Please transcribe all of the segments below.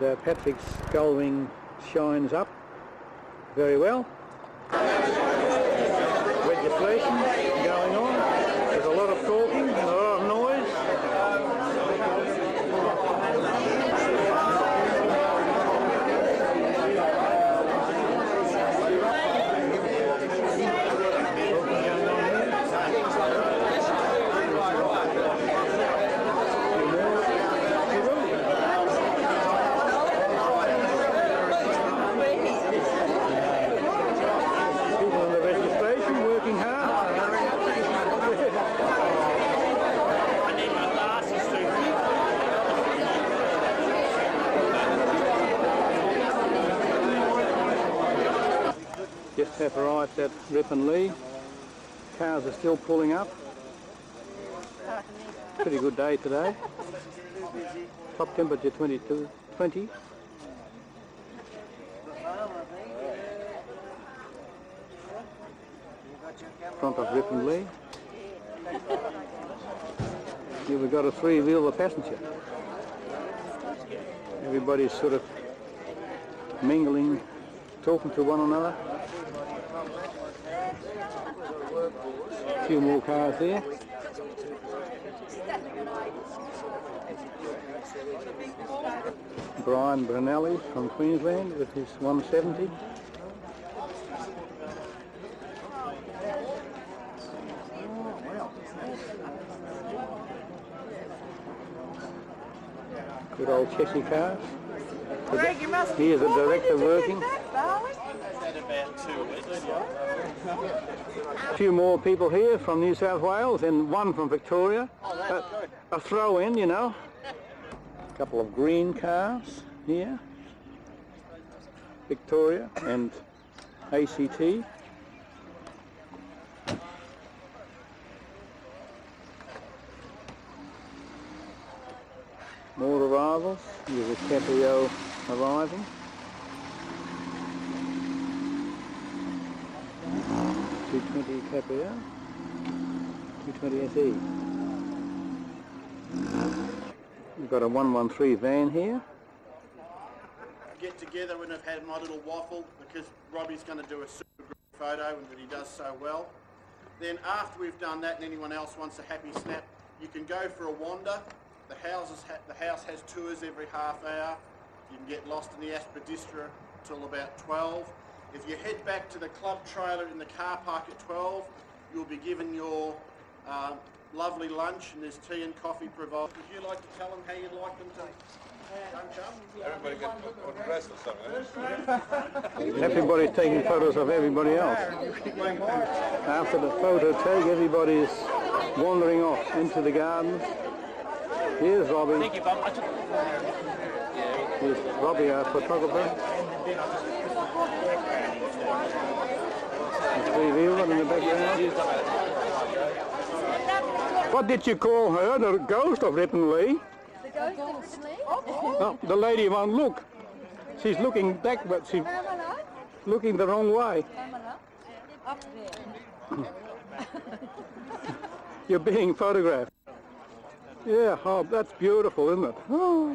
Patrick's Gullwing shines up very well. Registration going on. There's a lot of talking and a lot of noise. Just have arrived at Bienneal. Cars are still pulling up. Pretty good day today. Top temperature 20. Front of Bienneal. Here we've got a three-wheeler passenger. Everybody's sort of mingling, talking to one another. A few more cars there. Bienneal from Queensland with his 170. Good old chassis cars. Here's the director working. A few more people here from New South Wales and one from Victoria. A throw-in, you know. A couple of green cars here. Victoria and ACT. More arrivals. Here's a Caprio arriving. 220 Caprio, 220 SE. We've got a 113 van here. Get together when I've had my little waffle because Robbie's going to do a super group photo and that he does so well. Then after we've done that and anyone else wants a happy snap, you can go for a wander. The house has tours every half hour. You can get lost in the Aspidistra till about 12. If you head back to the club trailer in the car park at 12, you'll be given your lovely lunch and there's tea and coffee provided. Would you like to tell them how you'd like them to come? Everybody get on dress or something. Everybody's taking photos of everybody else. After the photo take, everybody's wandering off into the gardens. Here's Robbie. Thank you, Bob. Here's Robbie, our photographer. The three-wheeler in the background. What did you call her? The ghost of Bienneal? The ghost of Bienneal? Oh, the lady won't look. She's looking back, but she's looking the wrong way. Up there. You're being photographed. Yeah, oh, that's beautiful, isn't it? Oh.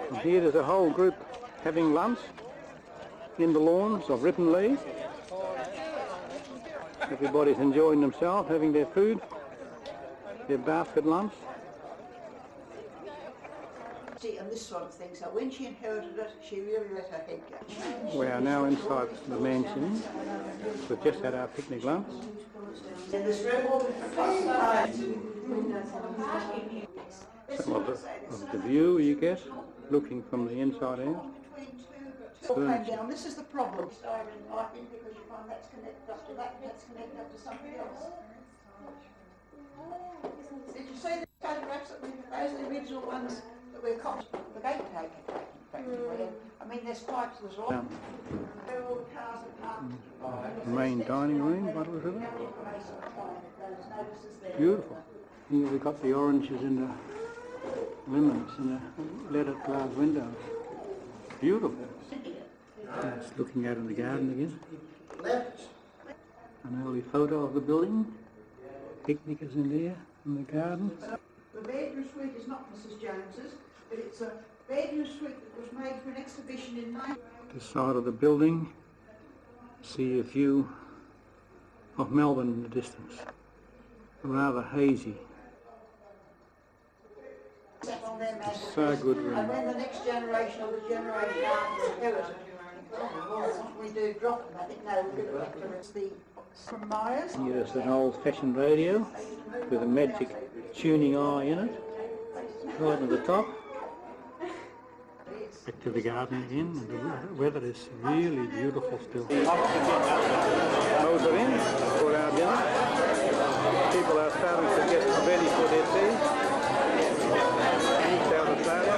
And here there's a whole group having lunch in the lawns of Bienneal. Everybody's enjoying themselves, having their food, their basket lunch. And this sort of thing, so when she inherited it, she really let her head go. We are now inside the mansion. We've just had our picnic lunch. Some of the view you get, looking from the inside out. Down. This is the problem. I think because you find that's connected up to that, that's connected up to something else. Did you see the photographs that those are the original ones that we're copied? The gate taken. I mean, there's pipes, there's all. There are all the cars and parked. Main dining room, what was it? Beautiful. Here we've got the oranges and the lemons and the leaded glass windows. Beautiful. Just looking out in the garden again. An early photo of the building. Picnic is in there, in the garden. The bedroom suite is not Mrs. Jones's, but it's a Bienneal suite that was made for an exhibition in May. This side of the building, see a view of Melbourne in the distance. Rather hazy. It's so good room. And when the next generation or the generation after the heritage, we do drop them, I think, no, we're going to get the from Myers. Here's an old-fashioned radio with a magic tuning eye in it, right at the top. Back to the garden again, and the weather is really beautiful still. Those are in for our dinner. People are starting to get ready for their tea. South Australia.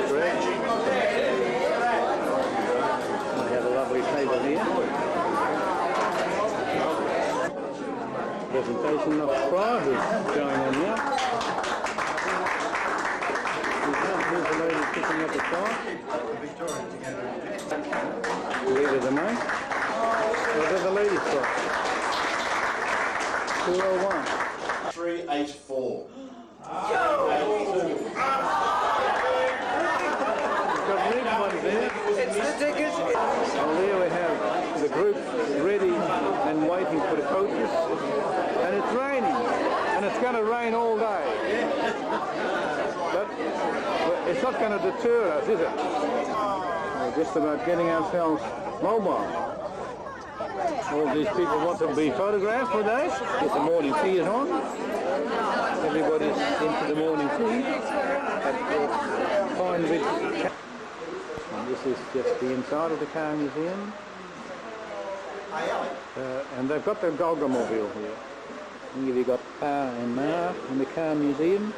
Bread. I have a lovely table here. Presentation of prizes going on here. Here's a lady picking up a prize. Leader the name. What are the ladies' prize? 201. 384. It's the tickets. And there we have the group ready and waiting for the coaches. And it's raining. And it's going to rain all day. But it's not going to deter us, is it? We're just about getting ourselves mobile. All these people want to be photographed for days. Get the morning tea is on. Everybody's into the morning tea at the Pine Ridge. And this is just the inside of the car museum. And they've got the Golgomobile here. Here we've got Pa and Ma in the car museum.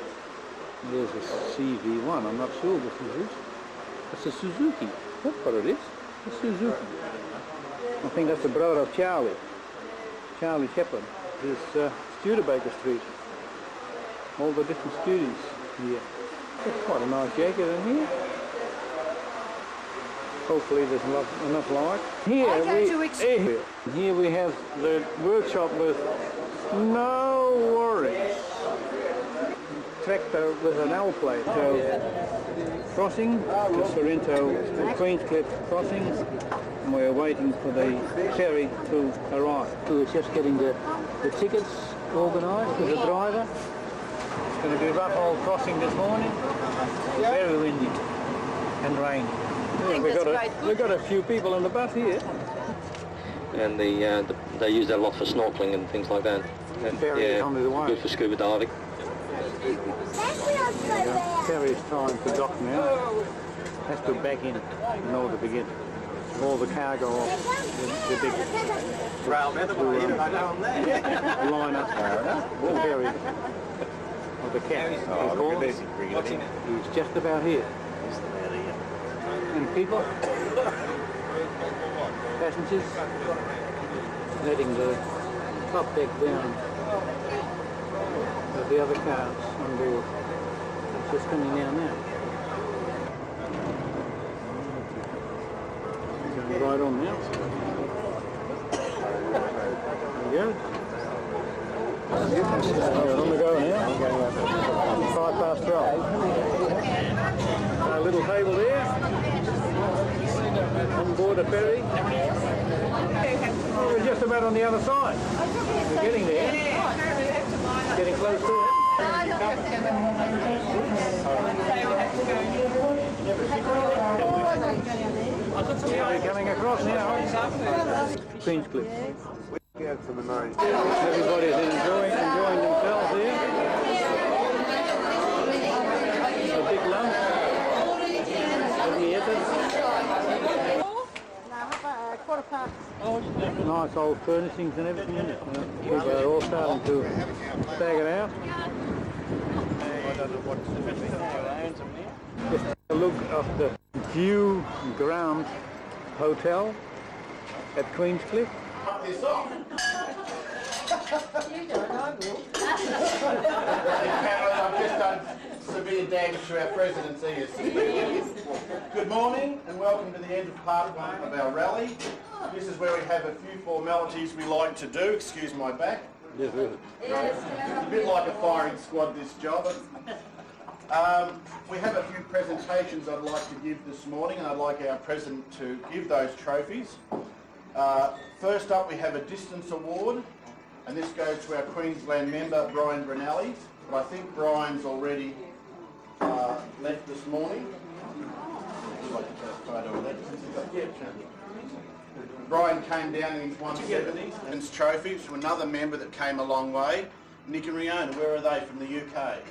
There's a CV1. I'm not sure what this is. It's a Suzuki. That's what it is. A Suzuki. I think that's the brother of Charlie Chaplin. There's Studebaker Street. All the different studios here. That's quite a nice jacket in here. Hopefully there's enough light. Here we have the workshop with no worries. Tractor with an L plate. So crossing, the Sorrento Queenscliff crossing. And we're waiting for the ferry to arrive. We're just getting the tickets organised with the driver. It's going to be a rough old crossing this morning. Very windy and rainy. Yeah, we've got a few people on the bus here. And they use that a lot for snorkeling and things like that. And, ferry under the way. Good for scuba diving. Ferry's time to dock now. Has to back in order to begin. All the cargo off the big line up the ferry of the cat. He's just about here. And people, passengers, letting the top deck down of the other cars on board. It's just coming down now. Going right on now. There we go. We're on the go now. 12:05. Our little table there. On board a ferry. We're just about on the other side. We're getting there. Getting close to it. We're coming across now. Queenscliff. Everybody's enjoying themselves here. A big lunch. Nice old furnishings and everything in it. People are all starting to stag it out. Just a look of the View Ground Hotel at Queenscliff. I've just done severe damage to our presidency. Good morning and welcome to the end of part one of our rally. This is where we have a few formalities we like to do. Excuse my back. Yes, really. It's a bit like a firing squad, this job. We have a few presentations I'd like to give this morning, and I'd like our President to give those trophies. First up, we have a distance award, and this goes to our Queensland member, Bienneal. But I think Brian's already left this morning. Would you like to take a photo of that? Yeah. Brian came down in his 170s and his trophies from another member that came a long way, Nick and Riona. Where are they? From the UK.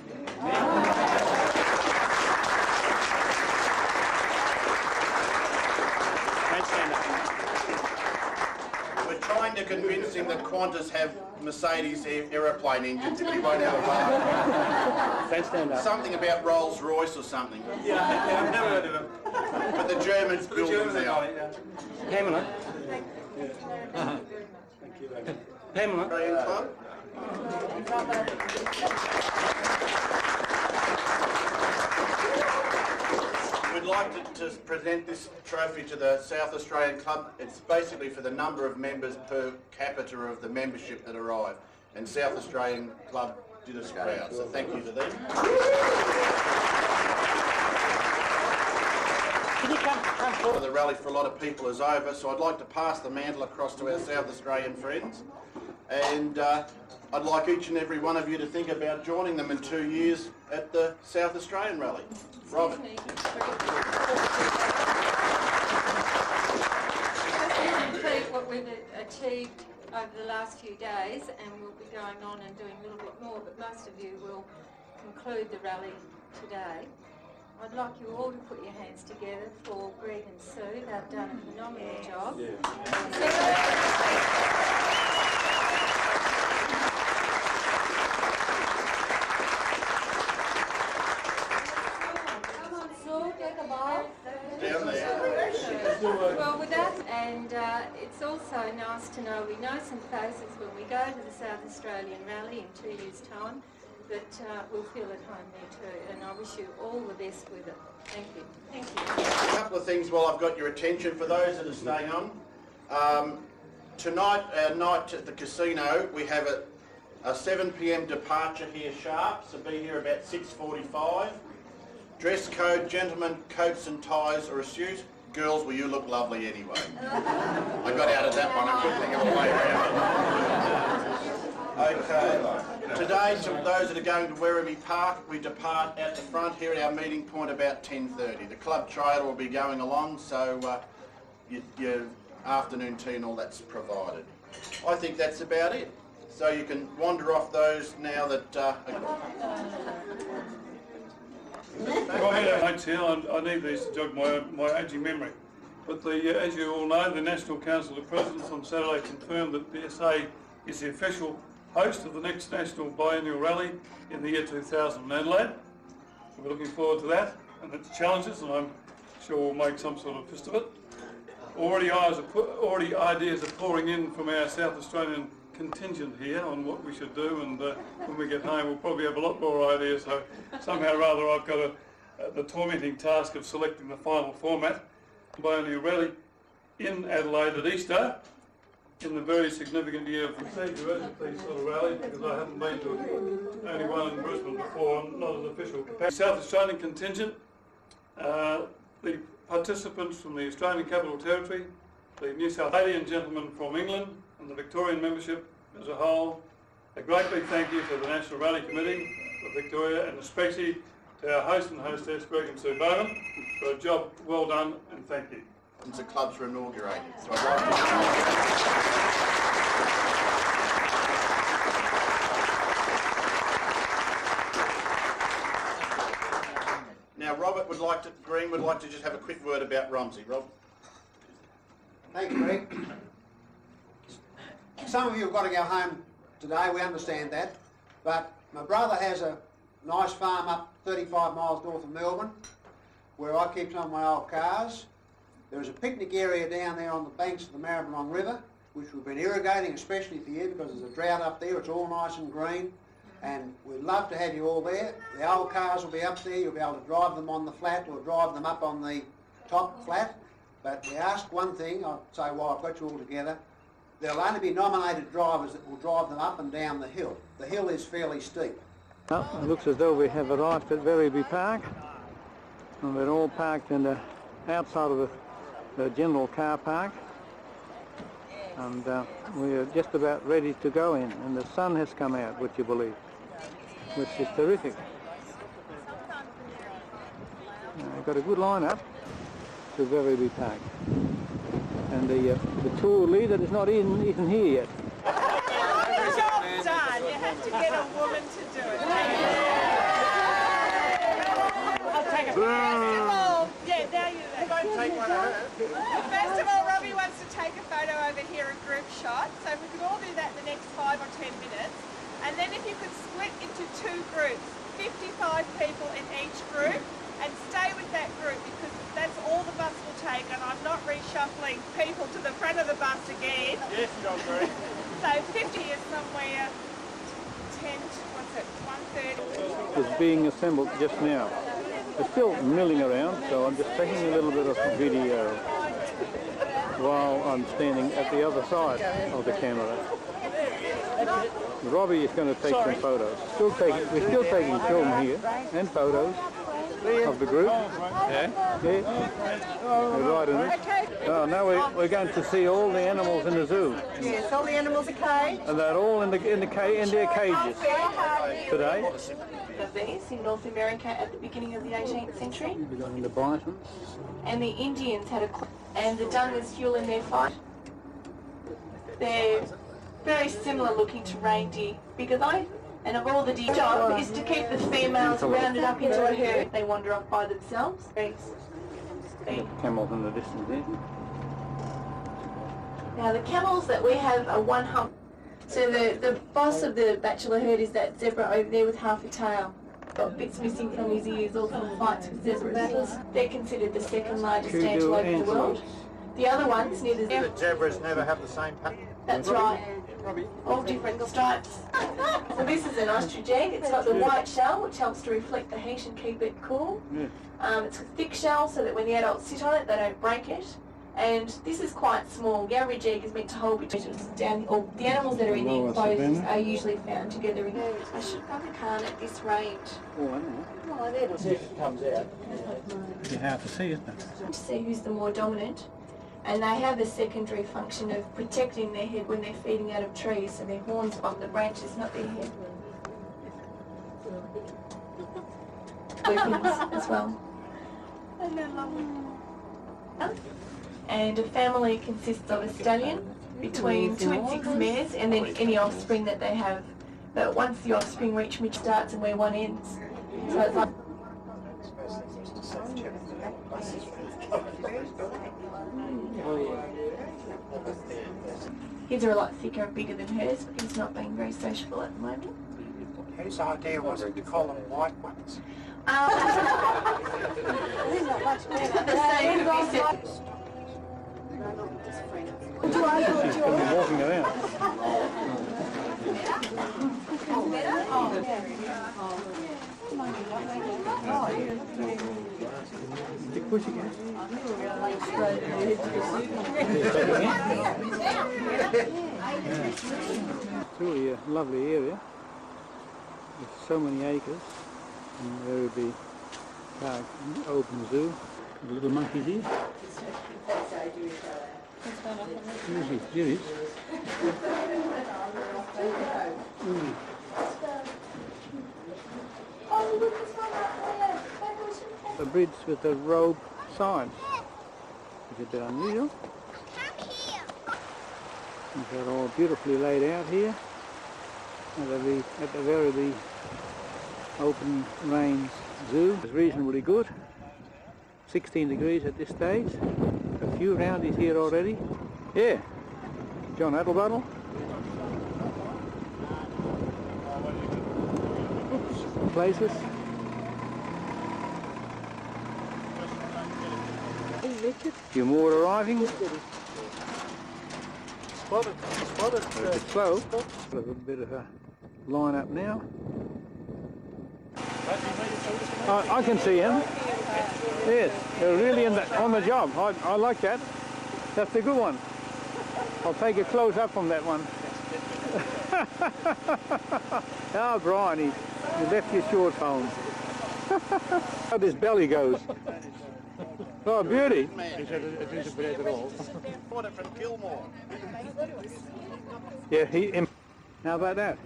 We're trying to convince him that Qantas have Mercedes aeroplane engines and he won't have a bar. Don't stand up. Something about Rolls Royce or something. Yeah, I've never heard of him. But the Germans build them now. Pamela. Pamela. Australian Club. We'd like to present this trophy to the South Australian Club. It's basically for the number of members per capita of the membership that arrive. And South Australian Club did us proud, so thank you to them. The rally for a lot of people is over, so I'd like to pass the mantle across to our South Australian friends. And I'd like each and every one of you to think about joining them in 2 years at the South Australian Rally. Robert. Repeat what we've achieved over the last few days, and we'll be going on and doing a little bit more, but most of you will conclude the rally today. I'd like you all to put your hands together for Greg and Sue. They've done a phenomenal job. Well, with that, and it's also nice to know we know some faces when we go to the South Australian Rally in 2 years' time, but we'll feel at home there too, and I wish you all the best with it. Thank you. Thank you. A couple of things while I've got your attention for those that are staying on. Tonight, our night at the casino, we have a 7 p.m. departure here sharp, so be here about 6:45. Dress code, gentlemen, coats and ties or a suit. Girls, well, you look lovely anyway. I got out of that one. I couldn't think of a way around it. Okay. Today, to those that are going to Werribee Park, we depart at the front here at our meeting point about 10:30. The club trailer will be going along, so your afternoon tea and all that's provided. I think that's about it. So you can wander off those now that... Go ahead, mates here. I need these to jog my ageing memory. But as you all know, the National Council of Presidents on Saturday confirmed that the SA is the official host of the next National Biennial Rally in the year 2000 in Adelaide. So we're looking forward to that and its challenges, and I'm sure we'll make some sort of fist of it. Already ideas are pouring in from our South Australian contingent here on what we should do, and when we get home we'll probably have a lot more ideas, so somehow or other I've got the tormenting task of selecting the final format. Biennial Rally in Adelaide at Easter, in the very significant year of procedure as these sort of rallies, because I haven't been to only one in Brisbane before, not as official capacity. South Australian contingent, the participants from the Australian Capital Territory, the New South Wales gentlemen from England, and the Victorian membership as a whole. A great big thank you to the National Rally Committee of Victoria, and especially to our host and hostess, Greg and Sue Bowman, for a job well done, and thank you. Since the clubs were inaugurated. So I'd like to... Now Green would like to just have a quick word about Romsey. Rob? Thank you, Greg. Some of you have got to go home today, we understand that, but my brother has a nice farm up 35 miles north of Melbourne where I keep some of my old cars. There's a picnic area down there on the banks of the Maribyrnong River, which we've been irrigating especially for you because there's a drought up there. It's all nice and green, and we'd love to have you all there. The old cars will be up there. You'll be able to drive them on the flat or drive them up on the top flat. But we ask one thing, I'll say while I've got you all together, there'll only be nominated drivers that will drive them up and down the hill. The hill is fairly steep, Well, it looks as though we have arrived at Werribee Park, and we're all parked in the outside of the general car park, and we're just about ready to go in, and the sun has come out, would you believe, which is terrific. We've got a good line-up to Werribee Park, and the tour leader is not even here yet. Job done. You have to get a woman to do it. I'll take it. First of all, yeah, now you don't take one of her. First of all, Robbie wants to take a photo over here, a group shot. So if we could all do that in the next 5 or 10 minutes. And then if you could split into 2 groups, 55 people in each group, and stay with that group because that's all the bus will take, and I'm not reshuffling people to the front of the bus again. Yes, John Green. So 50 is somewhere 10, what's it, 1:30? Is being assembled just now. They're still milling around, so I'm just taking a little bit of video while I'm standing at the other side of the camera. Robbie is going to take some photos. We're still taking film here and photos of the group. Yeah. We're right in it. Oh, now we're going to see all the animals in the zoo. Yes, all the animals are caged. And they're all in their cages today. Of these in North America at the beginning of the 18th century. We've got in the bisons. And the Indians had and the dung was fuel in their fight. They're very similar looking to reindeer, bigger though. And of all the deer, job is to keep the females rounded up into a herd. They wander off by themselves. Camels in the distance there. Now the camels that we have are one hump. So the boss of the bachelor herd is that zebra over there with half a tail. Got bits missing from his ears, all from fights with zebra battles. They're considered the second largest antelope in the world. The other ones near the Zebras never have the same pattern. That's right. All different stripes. So this is an ostrich egg. It's got the white shell, which helps to reflect the heat and keep it cool. It's a thick shell so that when the adults sit on it, they don't break it. And this is quite small. The average egg is meant to hold between down, or the animals that are in the enclosures are usually found together in. I should probably can't at this range. Oh, I know. Oh, there it comes out. It's hard to see, isn't it? To see who's the more dominant. And they have a secondary function of protecting their head when they're feeding out of trees, so their horns on the branches, not their head. Weapons as well. And a family consists of a stallion, between 2 and 6 mares, and then any offspring that they have. But once the offspring reach maturity starts and where one ends. So it's like his are a lot thicker and bigger than hers, but he's not being very sociable at the moment. Whose idea was it to call them white ones? The same could be said. Walking around. Big push again. It's really a lovely area with so many acres, and there would be park, open zoo. The little monkeys here. Here he is. A bridge with a rope sides. Is a bit unusual. They're all beautifully laid out here at the Werribee Open Range Zoo. It's reasonably good. 16 degrees at this stage. A few roundies here already. Yeah, John Adelbuttle. Places. A few more arriving. Spotted. A bit slow. A little bit of a line up now. I can see him. Yes, they're really on the job. I like that. That's a good one. I'll take a close up from that one. Oh, Brian, You left your shorts home. How this belly goes. Oh, beauty. It isn't bread at all. Bought it from Gilmore. Yeah, how about that?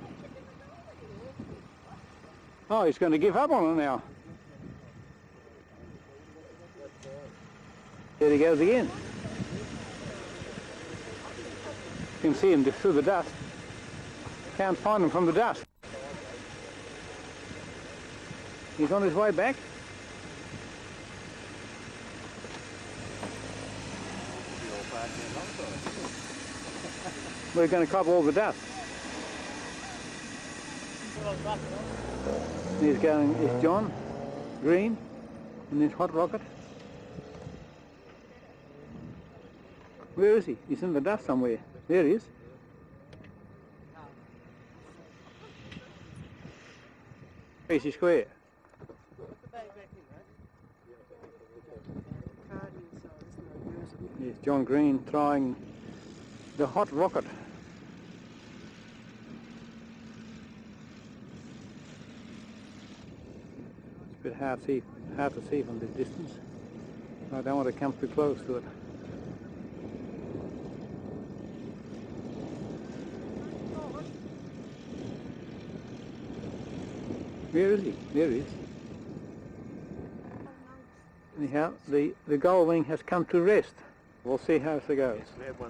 Oh, he's going to give up on it now. There he goes again. You can see him through the dust. Can't find him from the dust. He's on his way back. We're going to cover all the dust. He's going, it's John Green in this hot rocket. Where is he? He's in the dust somewhere. There he is. Tracy Square. Yes, John Green trying the hot rocket. It's a bit hard to see from this distance. I don't want to come too close to it. Where is he? There he is. Anyhow, the gull wing has come to rest. We'll see how it goes.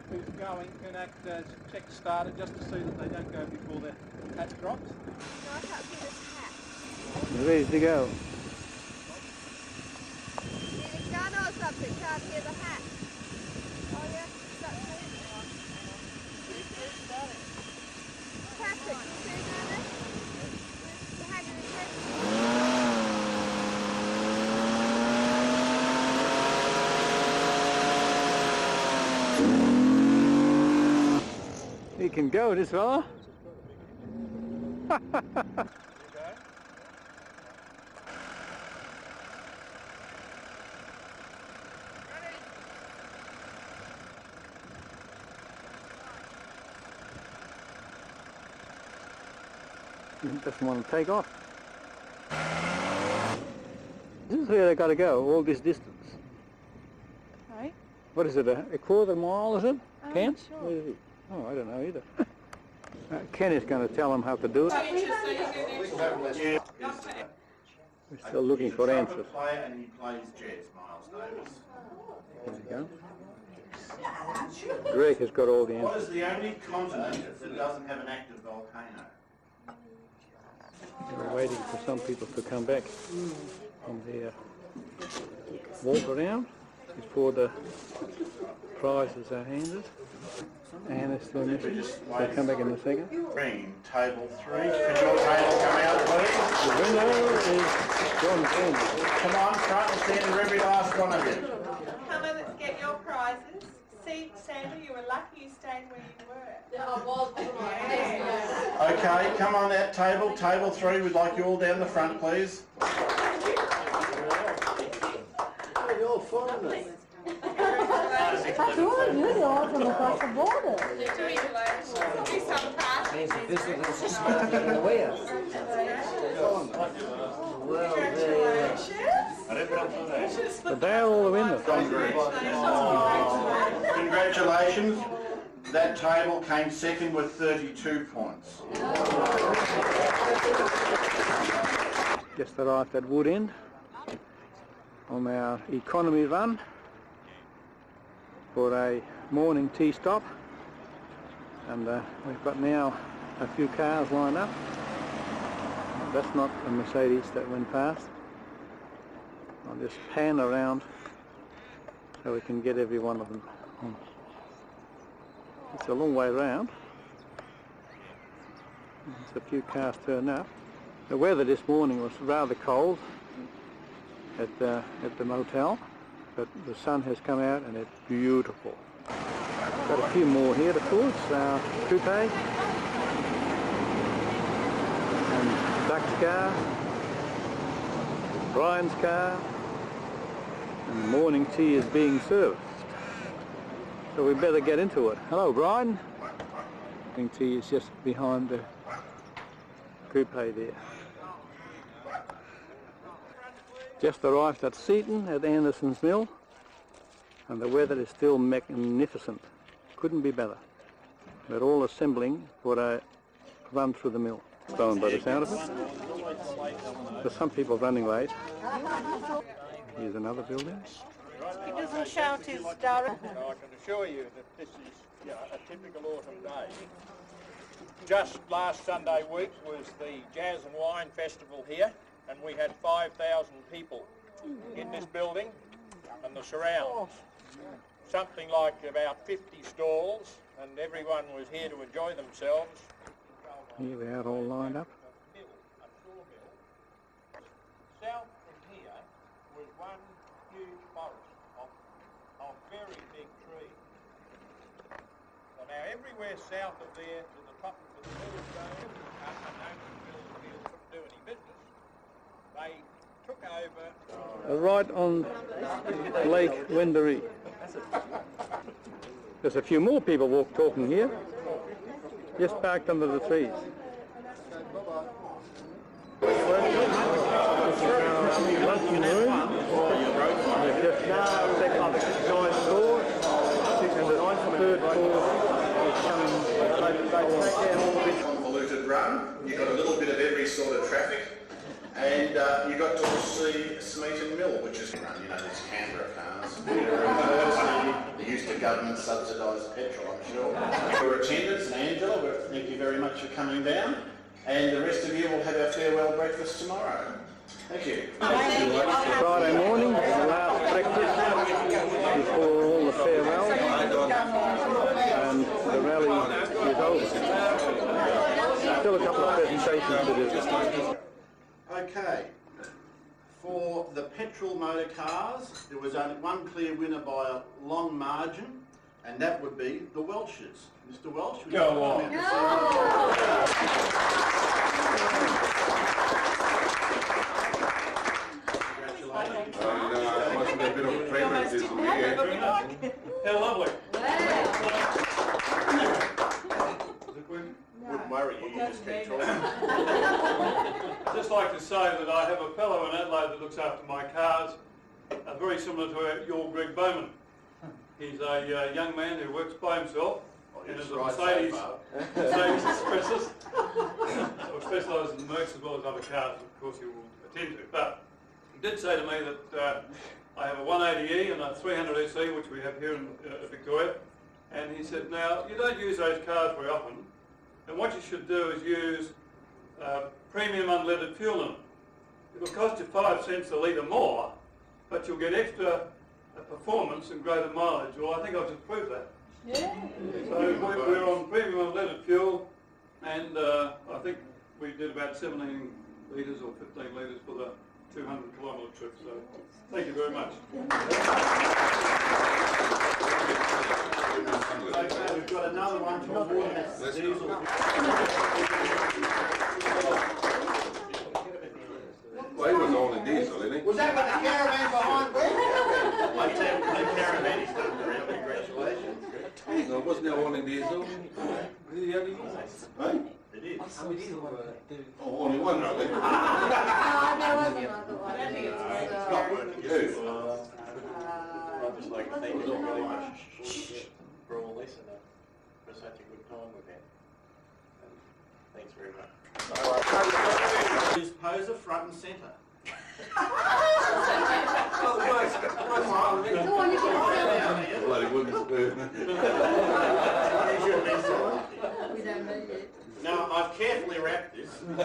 Who's going can act as check starter just to see that they don't go before the hat drops. No, I can't see this hat. We're ready to go. Need a gun or something? Can't hear the hat. Oh yeah, that's it. Patrick, you see that? The hat in his head. He can go, this fella. He doesn't want to take off. This is where they got to go, all this distance. Right. What is it, a quarter mile, is it? I'm Ken? not sure. Where is he? Oh, I don't know either. Ken is going to tell him how to do it. We're still looking for answers. Player and he plays jazz, Miles Davis. There we go. Greg has got all the What answers. is the only continent that doesn't have an active volcano? We're waiting for some people to come back from their walk around before the prizes are handed. And it's still missing. They'll come back in a second. Green, table 3. Could your table come out, please? The winner is John Green. Come on, front and centre, every last one of you. Come in and get your prizes. See, Sandra, you were lucky you stayed where you were. Yeah, I was. Okay, come on that table. Table 3, we'd like you all down the front, please. You're foreigners. That's all you are from across the border. There's a visitor society in the west. Well, But they're all the winners. Congratulations. That table came second with 32 points. Just arrived at Wood End on our economy run for a morning tea stop, and we've got now a few cars lined up. That's not a Mercedes that went past. I'll just pan around so we can get every one of them. It's a long way round. There's a few cars turned up. The weather this morning was rather cold at the motel, but the sun has come out and it's beautiful. Got a few more here, of course. Coupe and Duck's car, Brian's car, and morning tea is being served. So we better get into it. Hello, Brian. Morning tea is just behind the coupe there. Just arrived at Seaton at Anderson's Mill, and the weather is still magnificent. Couldn't be better. We're all assembling for a run through the mill. Going by the sound of it. There's some people running late. Here's another building. He doesn't shout his direct. I can assure you that this is a typical autumn day. Just last Sunday week was the Jazz and Wine Festival here, and we had 5,000 people in this building and the surrounds. Something like about 50 stalls, and everyone was here to enjoy themselves. Here we are all lined up. South from here was one huge forest of very big trees. So now everywhere south of there to the top of the millstone, and no mill couldn't do any business, they took over. Right on Lake Wendouree. There's a few more people talking here. Just parked under the trees. Luncheon room. They've just taken on the 9th floor, and the 3rd floor is coming. Convoluted run. You got a little bit of every sort of traffic, and you got to see Smeaton Mill, which is run. You know, these Canberra cars. They're used to government subsidised petrol, I'm sure. Your attendance, and Angela, thank you very much for coming down. And the rest of you will have our farewell breakfast tomorrow. Thank you. Friday morning, the last breakfast before all the farewell, and the rally is over. Still a couple of presentations to do. Okay. For the petrol motor cars, there was only one clear winner by a long margin, and that would be the Welsh's. Mr. Welsh, would you Go on. come out Congratulations. Must be a bit of favoritism here. How lovely. Wouldn't worry you, you just keep talking. I'd just like to say that I have a fellow in Adelaide that looks after my cars, very similar to your Greg Bowman. He's a young man who works by himself and is a Mercedes specialist. Or specialises in Mercs as well as other cars, of course he will attend to. But he did say to me that I have a 180E and a 300 SE, which we have here in Victoria. And he said, now, you don't use those cars very often, and what you should do is use premium unleaded fuel in them. It'll cost you 5 cents a litre more, but you'll get extra performance and greater mileage. Well, I think I've just proved that. Yeah. So we're on premium unleaded fuel, and I think we did about 17 litres or 15 litres for the 200-kilometre trip. So thank you very much. Okay, we've got another one to award this diesel. Well, he was only diesel, isn't he? Was that with the caravan behind me? I tell you, the caravan is done around. Congratulations. No, wasn't there only diesel? Really, only right? It is. Oh, only one, really? There was another one. It's not working. Yes. I'd just like to thank you very much for all this and for such a good time we've had. And thanks very much. Is poser front and centre. Bloody wouldn't. We don't need it. Now, I've carefully wrapped this. And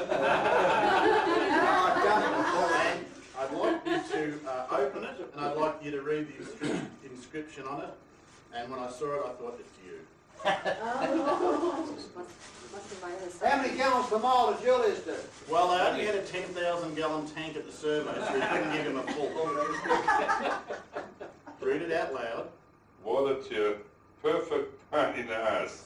I'd like you to open it, and I'd like you to read the inscription on it. And when I saw it, I thought, it's you. How many gallons per mile does your list do? Well, I only had a 10,000-gallon tank at the survey, so we couldn't give him a full. Read it out loud. What a perfect pain in the ass.